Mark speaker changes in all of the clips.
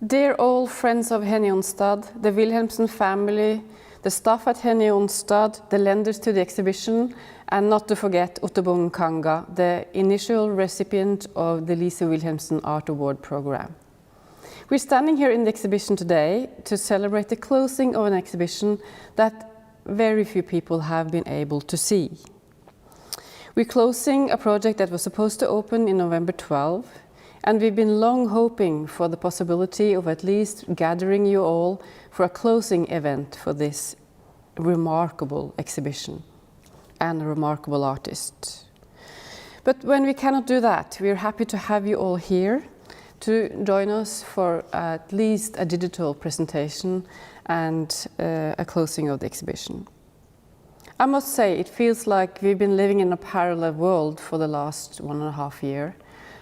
Speaker 1: Dear all friends of Henie Onstad, the Wilhelmsen family, the staff at Henie Onstad, the lenders to the exhibition, and not to forget Otobong Nkanga, the initial recipient of the Lise Wilhelmsen Art Award program. We're standing here in the exhibition today to celebrate the closing of an exhibition that very few people have been able to see. We're closing a project that was supposed to open in November 12, and we've been long hoping for the possibility of at least gathering you all for a closing event for this remarkable exhibition and a remarkable artist. But when we cannot do that, we are happy to have you all here to join us for at least a digital presentation and a closing of the exhibition. I must say, it feels like we've been living in a parallel world for the last 1.5 years,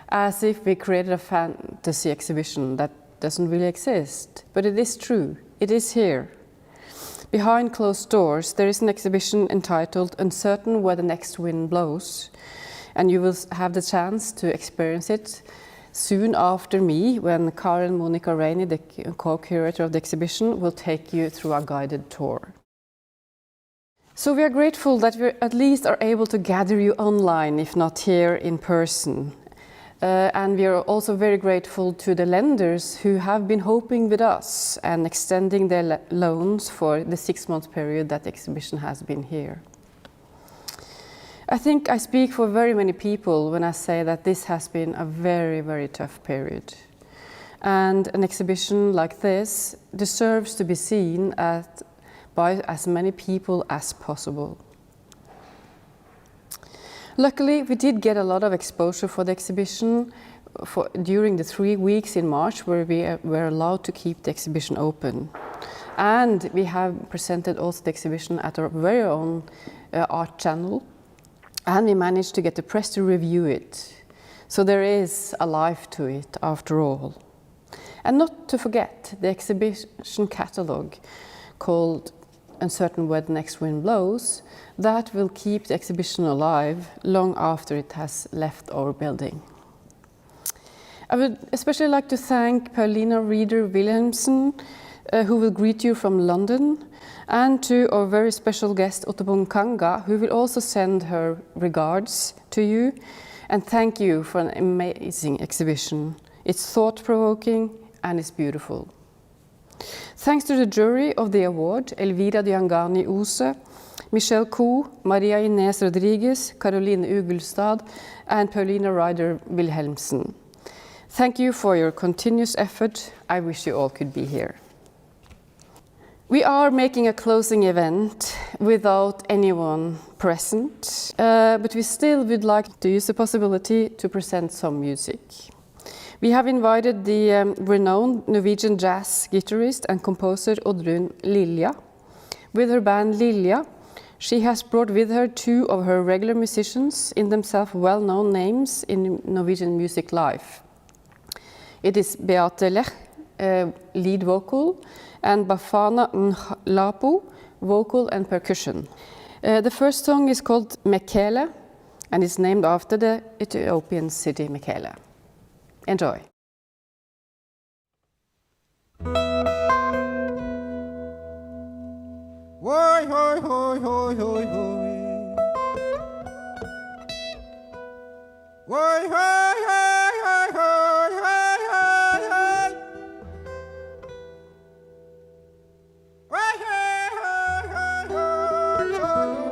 Speaker 1: as if we created a fantasy exhibition that doesn't really exist. But it is true, it is here. Behind closed doors, there is an exhibition entitled Uncertain Where the Next Wind Blows, and you will have the chance to experience it soon after me, when Karen Monica Rainey, the co-curator of the exhibition, will take you through a guided tour. So we are grateful that we at least are able to gather you online, if not here in person. And we are also very grateful to the lenders who have been hoping with us and extending their loans for the 6-month period that the exhibition has been here. I think I speak for very many people when I say that this has been a very, very tough period. And an exhibition like this deserves to be seen by as many people as possible. Luckily, we did get a lot of exposure for the exhibition during the 3 weeks in March where we were allowed to keep the exhibition open. And we have presented also the exhibition at our very own art channel, and we managed to get the press to review it. So there is a life to it after all. And not to forget the exhibition catalogue called Uncertain Where the Next Wind Blows, that will keep the exhibition alive long after it has left our building. I would especially like to thank Paulina Reeder Wilhelmsen, who will greet you from London, and to our very special guest Otobong Nkanga, who will also send her regards to you, and thank you for an amazing exhibition. It's thought-provoking and it's beautiful. Thanks to the jury of the award, Elvira Diangani Ose, Michelle Koo, Maria Inés Rodriguez, Caroline Ugulstad, and Paulina Ryder Wilhelmsen. Thank you for your continuous effort. I wish you all could be here. We are making a closing event without anyone present, but we still would like to use the possibility to present some music. We have invited the renowned Norwegian jazz guitarist and composer Oddrun Lilja. With her band Lilja, she has brought with her 2 of her regular musicians, in themselves well-known names in Norwegian music life. It is Beate Lech, lead vocal, and Bafana Nhlapo, vocal and percussion. The first song is called Mekele, and is named after the Ethiopian city Mekele. Enjoy.
Speaker 2: Hoi, hoi, hoi, hoi, hoi, hoi. Hoi, hoi, hoi, hoi, hoi, hoi, hoi, hoi. Hoi, hoi, hoi, hoi, hoi, hoi.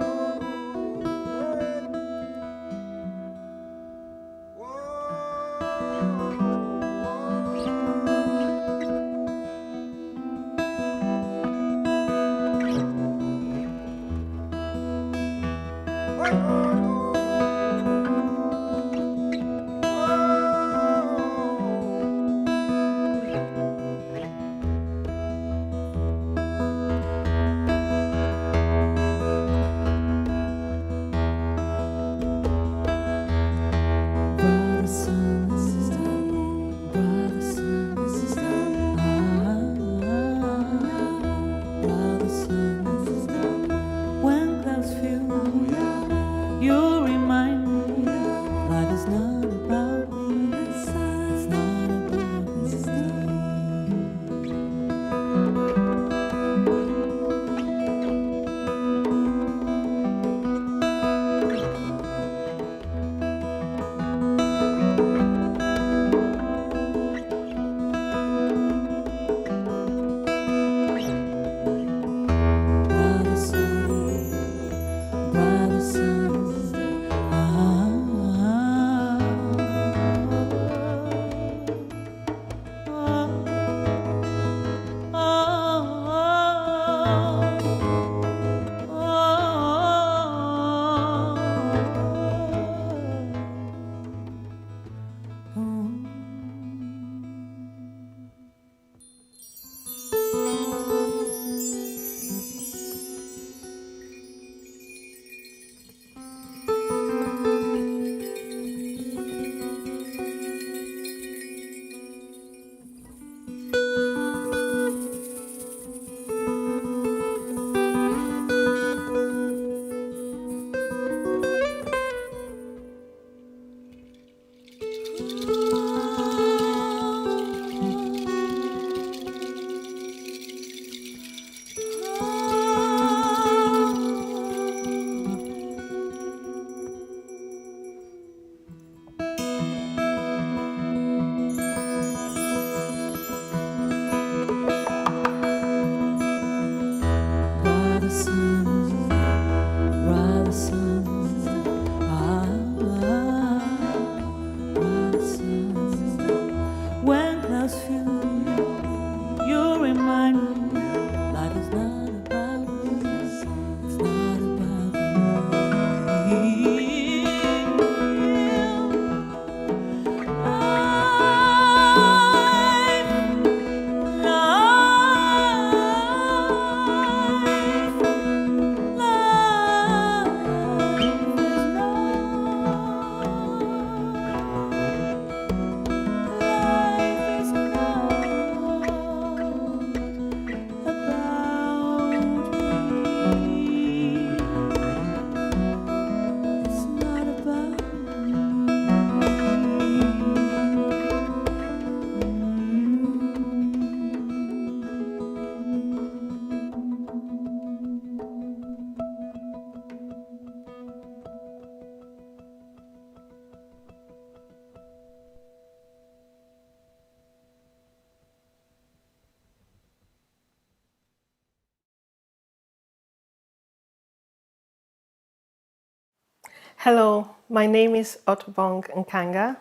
Speaker 3: Hello, my name is Otobong Nkanga.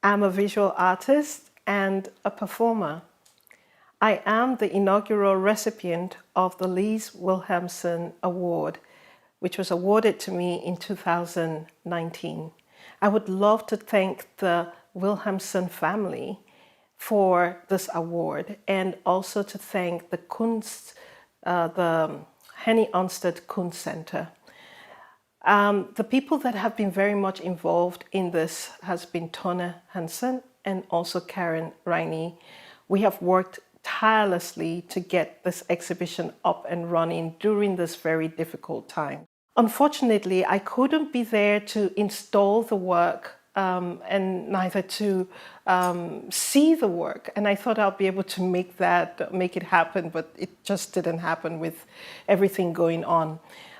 Speaker 3: I'm a visual artist and a performer. I am the inaugural recipient of the Lise Wilhelmsen Award, which was awarded to me in 2019. I would love to thank the Wilhelmsen family for this award, and also to thank the Henie Onstad Kunstsenter. The people that have been very much involved in this has been Tone Hansen and also Karen Reini. We have worked tirelessly to get this exhibition up and running during this very difficult time. Unfortunately, I couldn't be there to install the work and neither to see the work. And I thought I'll be able to make it happen, but it just didn't happen with everything going on.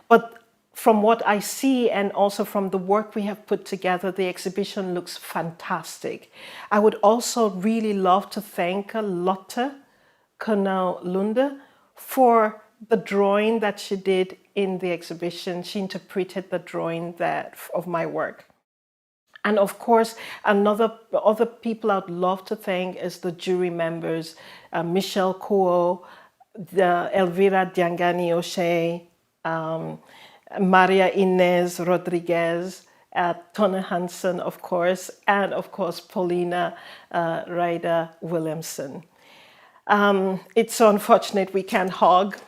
Speaker 3: But from what I see, and also from the work we have put together, the exhibition looks fantastic. I would also really love to thank Lotte Lunde for the drawing that she did in the exhibition. She interpreted the drawing of my work. And of course, other people I'd love to thank is the jury members, Michelle Kuo, Elvira Diangani O'Shea, Maria Inez Rodriguez, Tone Hansen, of course, and of course, Paulina Ryder Williamson. It's so unfortunate we can't hug,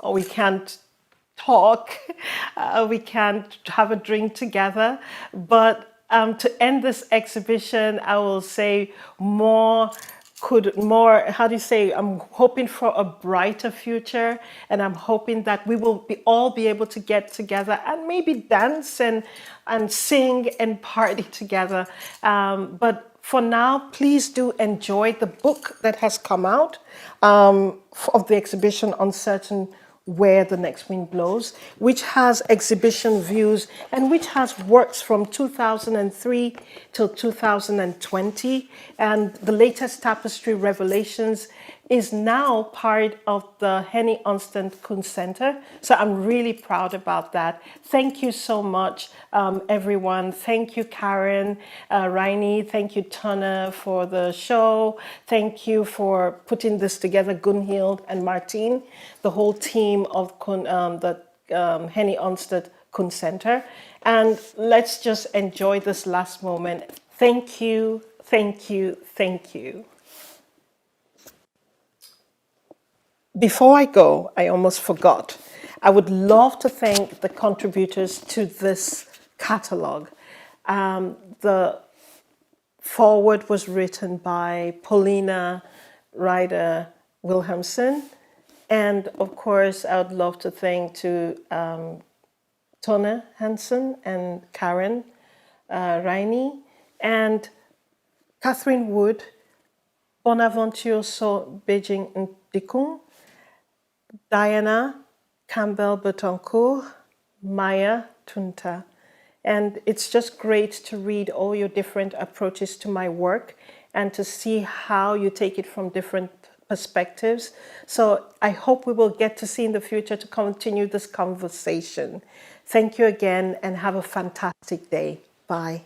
Speaker 3: or we can't talk, we can't have a drink together, but to end this exhibition, I will say I'm hoping for a brighter future, and I'm hoping that we will all be able to get together and maybe dance and sing and party together. But for now, please do enjoy the book that has come out of the exhibition, Uncertain Where the Next Wind Blows, which has exhibition views and which has works from 2003 till 2020. And the latest tapestry, Revelations, is now part of the Henie Onstad Kunstsenter. So I'm really proud about that. Thank you so much, everyone. Thank you, Karen, Reini. Thank you, Tone, for the show. Thank you for putting this together, Gunhild and Martin, the whole team of the Henie Onstad Kunstsenter. And let's just enjoy this last moment. Thank you, thank you, thank you. Before I go, I almost forgot. I would love to thank the contributors to this catalog. The foreword was written by Paulina Ryder Wilhelmsen. And of course, I would love to thank Tone Hansen and Karen Reini and Catherine Wood, Bonaventure So Beijing Ndikung, Diana Campbell Betancourt, Maya Tunta. And it's just great to read all your different approaches to my work and to see how you take it from different perspectives. So I hope we will get to see in the future to continue this conversation. Thank you again and have a fantastic day. Bye.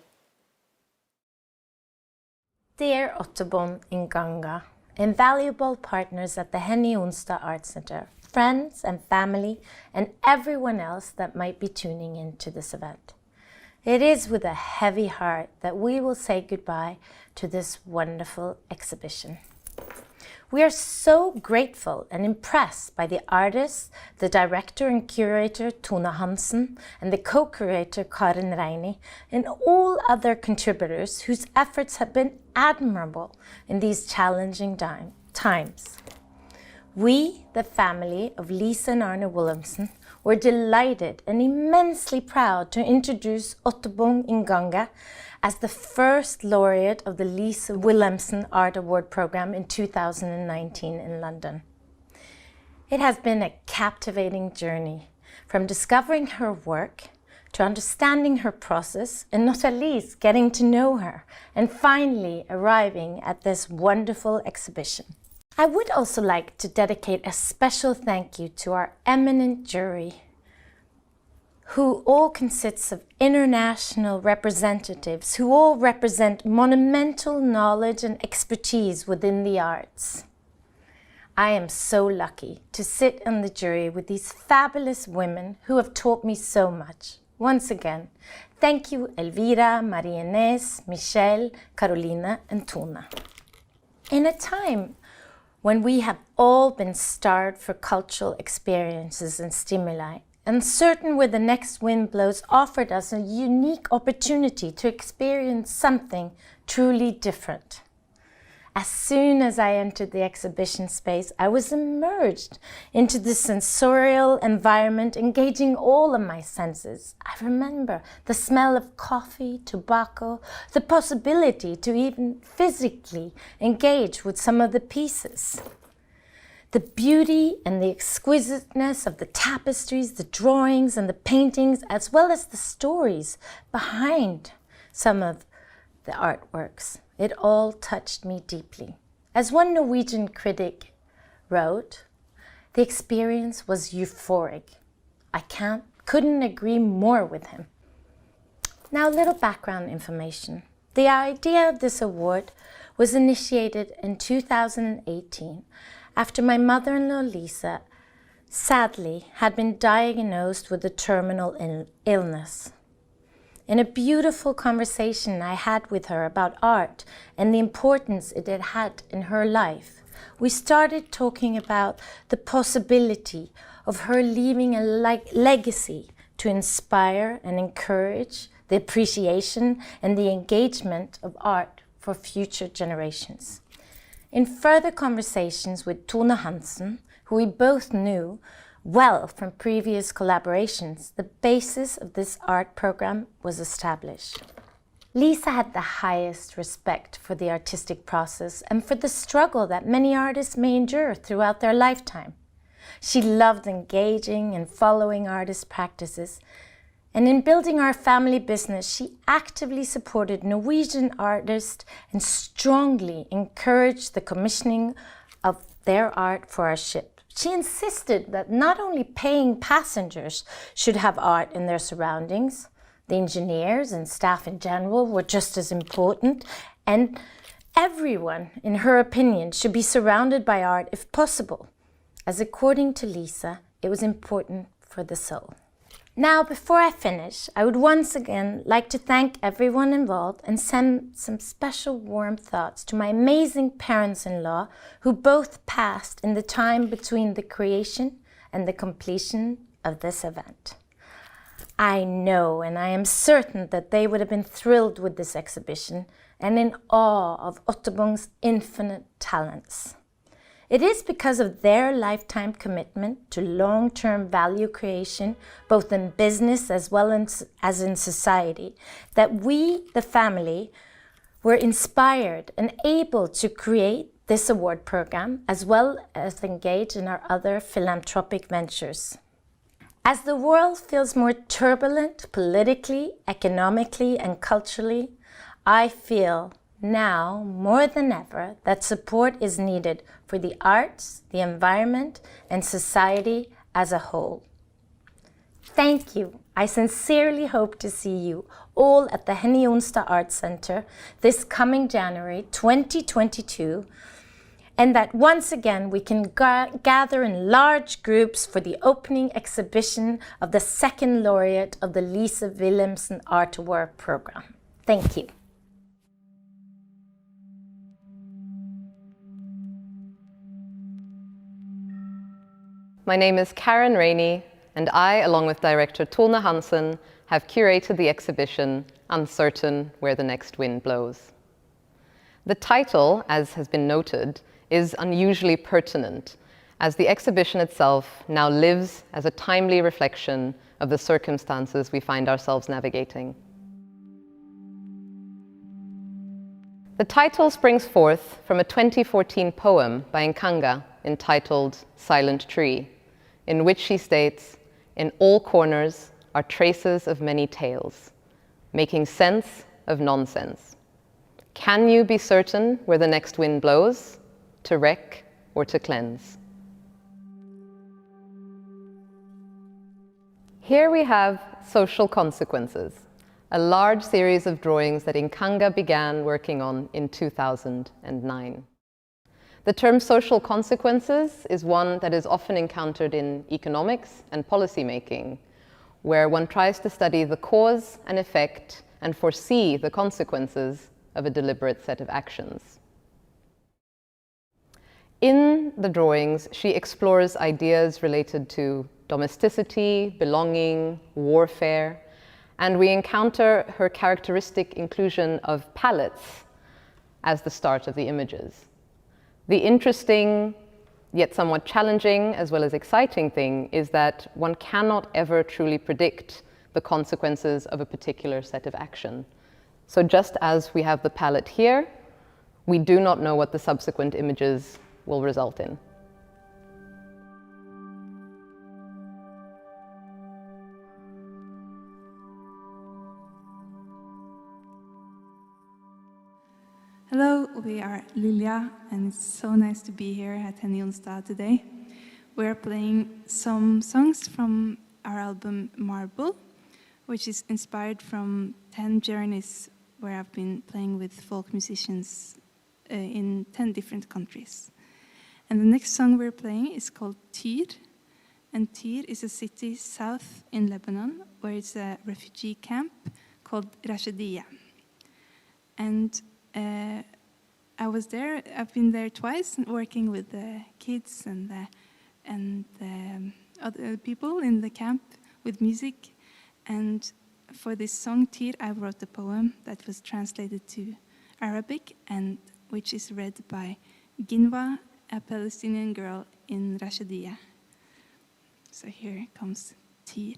Speaker 4: Dear Otobong Nkanga, invaluable partners at the Henie Onstad Art Center, friends and family, and everyone else that might be tuning in to this event. It is with a heavy heart that we will say goodbye to this wonderful exhibition. We are so grateful and impressed by the artist, the director and curator Tone Hansen, and the co-curator Karen Reini, and all other contributors whose efforts have been admirable in these challenging times. We, the family of Lise and Arne Wilhelmsen, were delighted and immensely proud to introduce Otobong Nkanga as the first laureate of the Lise Wilhelmsen Art Award program in 2019 in London. It has been a captivating journey, from discovering her work to understanding her process, and not at least getting to know her, and finally arriving at this wonderful exhibition. I would also like to dedicate a special thank you to our eminent jury, who all consists of international representatives who all represent monumental knowledge and expertise within the arts. I am so lucky to sit on the jury with these fabulous women who have taught me so much. Once again, thank you Elvira, Marie-Inés, Michelle, Carolina and Tuna. In a time when we have all been starved for cultural experiences and stimuli, uncertain where the next wind blows offered us a unique opportunity to experience something truly different. As soon as I entered the exhibition space, I was immersed into the sensorial environment, engaging all of my senses. I remember the smell of coffee, tobacco, the possibility to even physically engage with some of the pieces. The beauty and the exquisiteness of the tapestries, the drawings and the paintings, as well as the stories behind some of the artworks. It all touched me deeply. As one Norwegian critic wrote, the experience was euphoric. I couldn't agree more with him. Now, a little background information. The idea of this award was initiated in 2018 after my mother-in-law Lise sadly had been diagnosed with a terminal illness. In a beautiful conversation I had with her about art and the importance it had had in her life, we started talking about the possibility of her leaving a legacy to inspire and encourage the appreciation and the engagement of art for future generations. In further conversations with Tone Hansen, who we both knew well from previous collaborations, the basis of this art program was established. Lise had the highest respect for the artistic process and for the struggle that many artists may endure throughout their lifetime. She loved engaging and following artist practices, and in building our family business, she actively supported Norwegian artists and strongly encouraged the commissioning of their art for our ship. She insisted that not only paying passengers should have art in their surroundings, the engineers and staff in general were just as important, and everyone, in her opinion, should be surrounded by art if possible, as according to Lise, it was important for the soul. Now, before I finish, I would once again like to thank everyone involved and send some special warm thoughts to my amazing parents-in-law who both passed in the time between the creation and the completion of this event. I know and I am certain that they would have been thrilled with this exhibition and in awe of Otobong's infinite talents. It is because of their lifetime commitment to long-term value creation, both in business as well as in society, that we, the family, were inspired and able to create this award program, as well as engage in our other philanthropic ventures. As the world feels more turbulent politically, economically, and culturally, I feel now, more than ever, that support is needed for the arts, the environment, and society as a whole. Thank you. I sincerely hope to see you all at the Henie Onstad Art Center this coming January 2022, and that once again we can gather in large groups for the opening exhibition of the second laureate of the Lise Wilhelmsen Art Award program. Thank you.
Speaker 5: My name is Karen Rainey, and I, along with director Tone Hansen, have curated the exhibition Uncertain Where the Next Wind Blows. The title, as has been noted, is unusually pertinent, as the exhibition itself now lives as a timely reflection of the circumstances we find ourselves navigating. The title springs forth from a 2014 poem by Nkanga entitled Silent Tree, in which she states, "In all corners are traces of many tales, making sense of nonsense. Can you be certain where the next wind blows, to wreck or to cleanse?" Here we have Social Consequences, a large series of drawings that Nkanga began working on in 2009. The term social consequences is one that is often encountered in economics and policy making, where one tries to study the cause and effect and foresee the consequences of a deliberate set of actions. In the drawings, she explores ideas related to domesticity, belonging, warfare, and we encounter her characteristic inclusion of palettes as the start of the images. The interesting, yet somewhat challenging, as well as exciting thing is that one cannot ever truly predict the consequences of a particular set of action. So just as we have the palette here, we do not know what the subsequent images will result in.
Speaker 6: Hello, we are Lilja, and it's so nice to be here at Henie Onstad today. We're playing some songs from our album Marble, which is inspired from 10 journeys where I've been playing with folk musicians in 10 different countries. And the next song we're playing is called Tyr, and Tyr is a city south in Lebanon where it's a refugee camp called Rashidiya. And I've been there twice working with the kids and other people in the camp with music. And for this song, Tyr, I wrote a poem that was translated to Arabic and which is read by Ginwa, a Palestinian girl in Rashidiya. So here comes Tyr.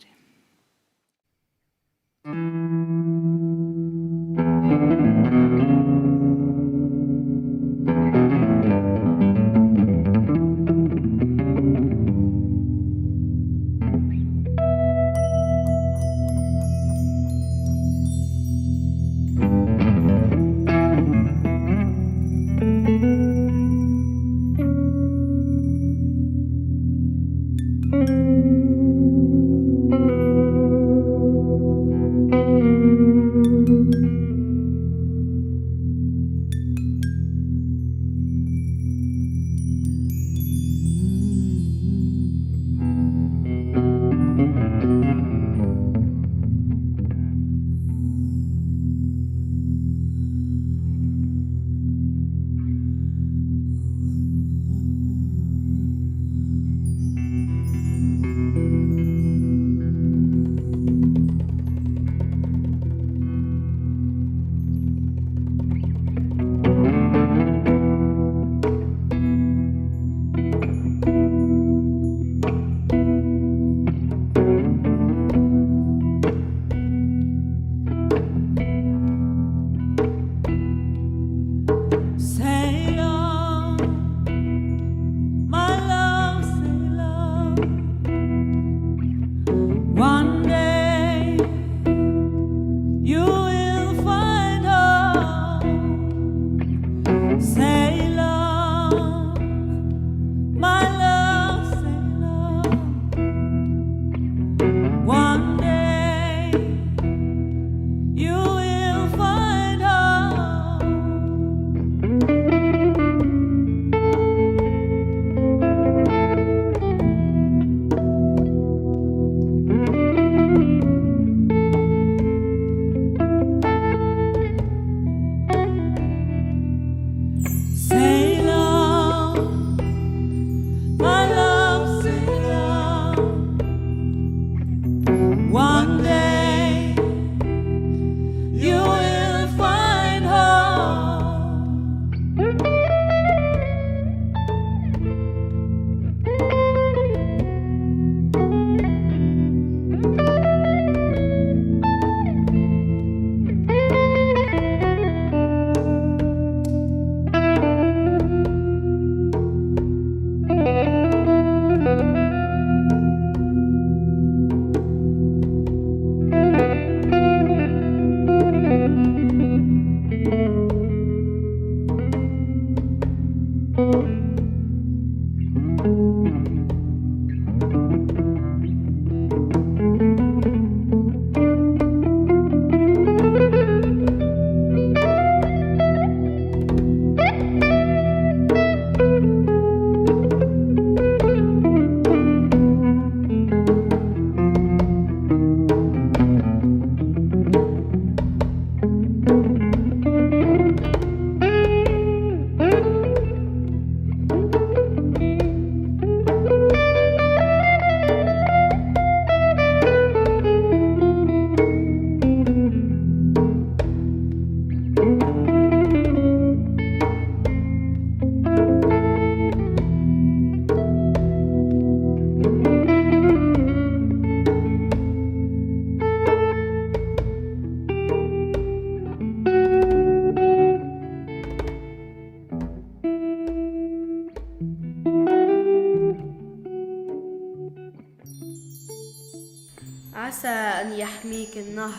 Speaker 7: عسى أن يحميك النهر،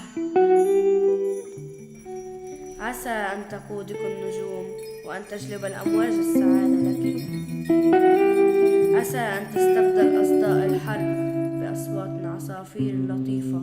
Speaker 7: عسى أن تقودك النجوم وأن تجلب الأمواج السعادة لك، عسى أن تستبدل أصداء الحرب بأصوات عصافير لطيفة.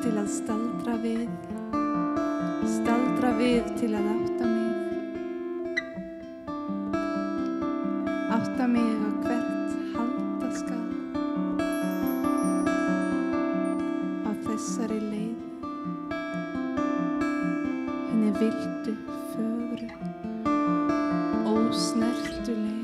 Speaker 6: Til að staldra við til að átta mig á hvert halda skal á þessari leið, henni vildu fögru, ósnertu leið.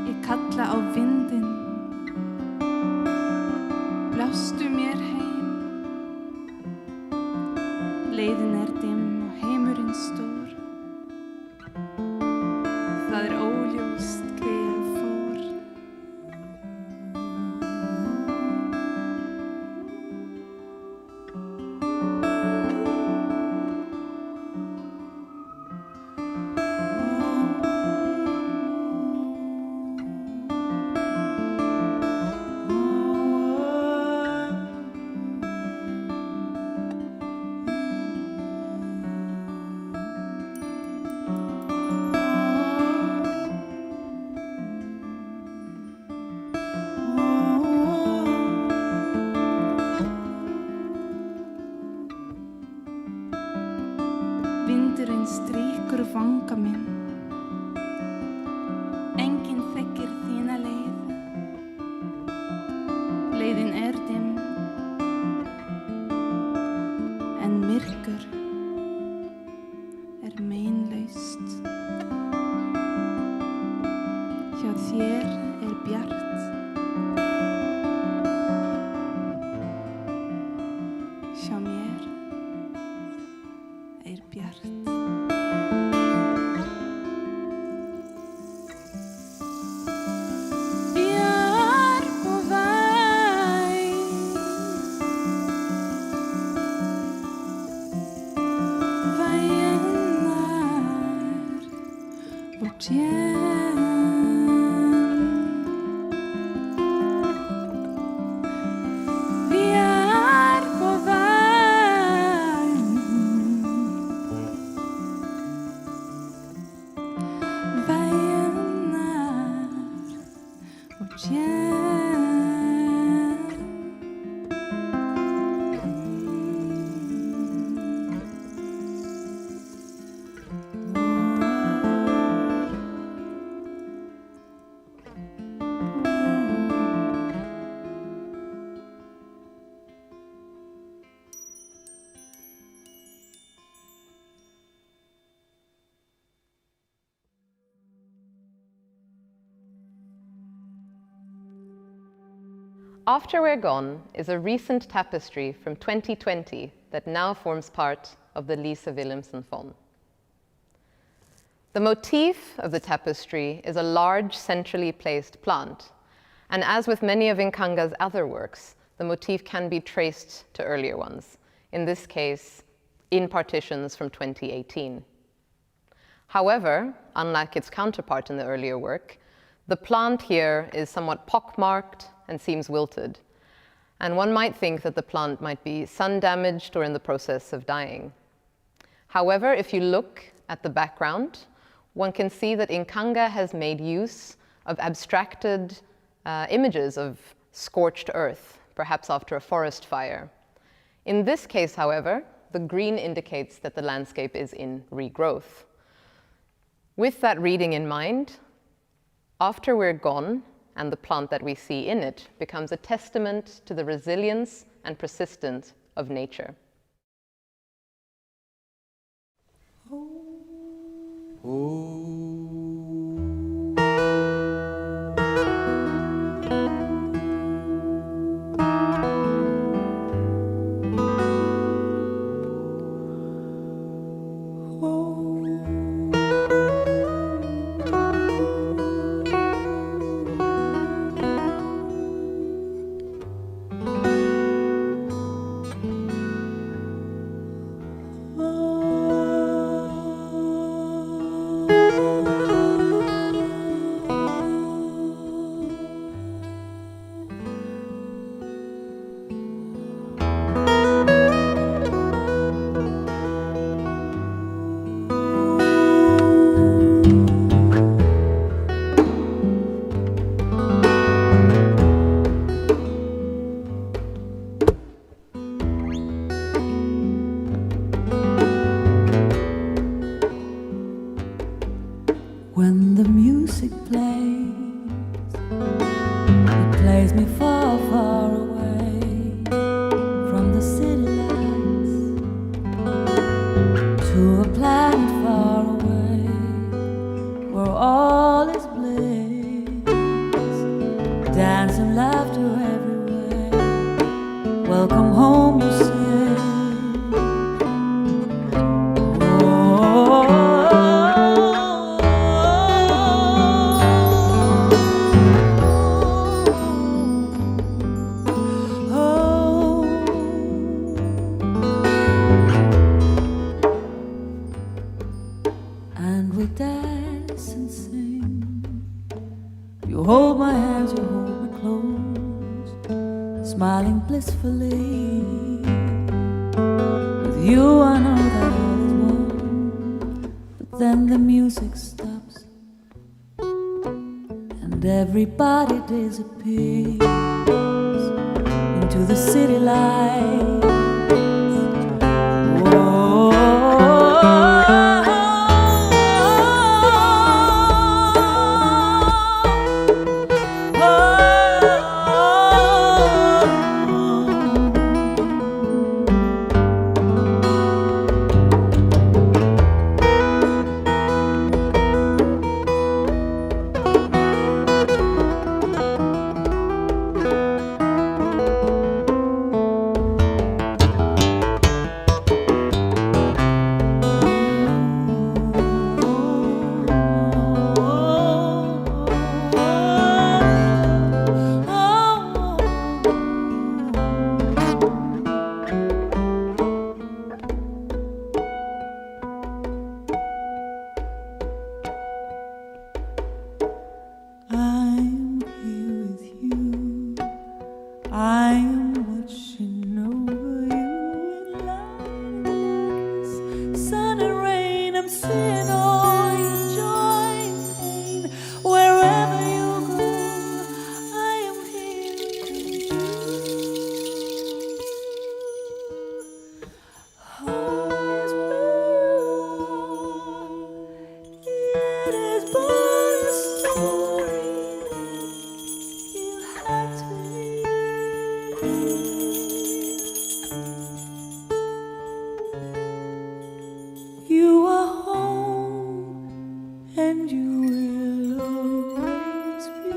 Speaker 6: Ég kalla á vindinn, blástu mér heim. Leiðin dimm og heimurinn stór. Það óljóst hver ég fór. Vindurinn strýkur vanga minn. Enginn þekkir þína leið. Leiðin dimm, en myrkur meinlaust. Hjá þér bjart, bjart. Vi på vei. Veien vårt hjem. Vi på vei. Veien vårt hjem.
Speaker 5: After We're Gone is a recent tapestry from 2020 that now forms part of the Lise Wilhelmsen Fond. The motif of the tapestry is a large centrally placed plant, and as with many of Nkanga's other works, the motif can be traced to earlier ones, in this case, in partitions from 2018. However, unlike its counterpart in the earlier work, the plant here is somewhat pockmarked and seems wilted, and one might think that the plant might be sun-damaged or in the process of dying. However, if you look at the background, one can see that Nkanga has made use of abstracted images of scorched earth, perhaps after a forest fire. In this case, however, the green indicates that the landscape is in regrowth. With that reading in mind, After We're Gone and the plant that we see in it becomes a testament to the resilience and persistence of nature.
Speaker 8: When the music plays, it plays me far, far away from the city lights to a planet far away where all is bliss, dance and laughter everywhere. Welcome home, you say. Blissfully with you, I know that all is well. But then the music stops and everybody disappears into the city lights. sin or enjoy pain. Wherever you go, I am here to hearts it is but a story you had to live. You are home, and you will always be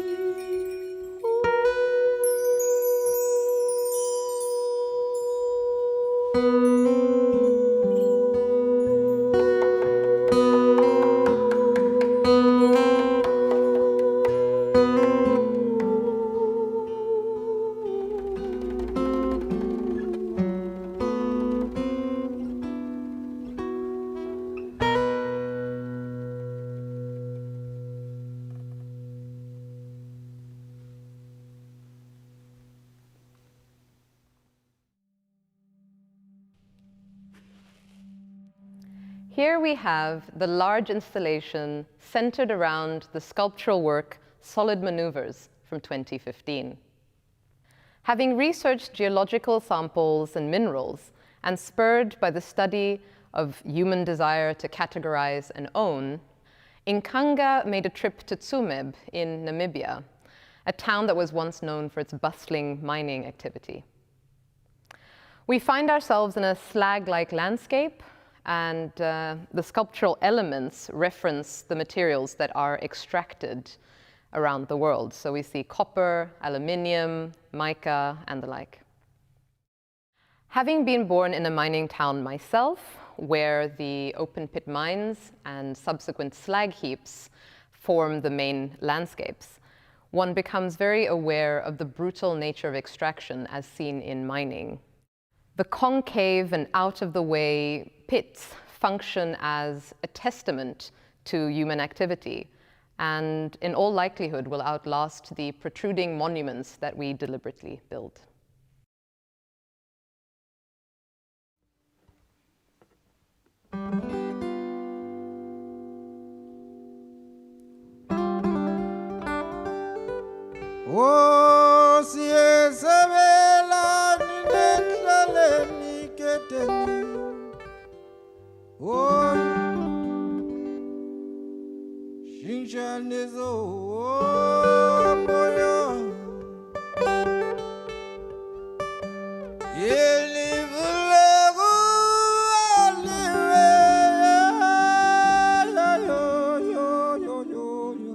Speaker 5: Here we have the large installation centered around the sculptural work Solid Maneuvers from 2015. Having researched geological samples and minerals, and spurred by the study of human desire to categorize and own, Nkanga made a trip to Tsumeb in Namibia, a town that was once known for its bustling mining activity. We find ourselves in a slag-like landscape, and the sculptural elements reference the materials that are extracted around the world. So we see copper, aluminium, mica, and the like. Having been born in a mining town myself, where the open pit mines and subsequent slag heaps form the main landscapes, one becomes very aware of the brutal nature of extraction as seen in mining. The concave and out-of-the-way pits function as a testament to human activity, and in all likelihood will outlast the protruding monuments that we deliberately build.
Speaker 2: Oh, siyesabela ninehlale niketeni. Oh, shinshanizo moyo. Yelivulego aliwe. Yo yo yo yo yo.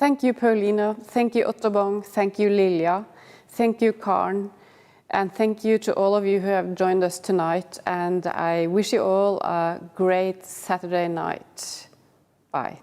Speaker 1: Thank you, Paulina. Thank you, Otobong. Thank you, Lilja. Thank you, Karen. And thank you to all of you who have joined us tonight. And I wish you all a great Saturday night. Bye.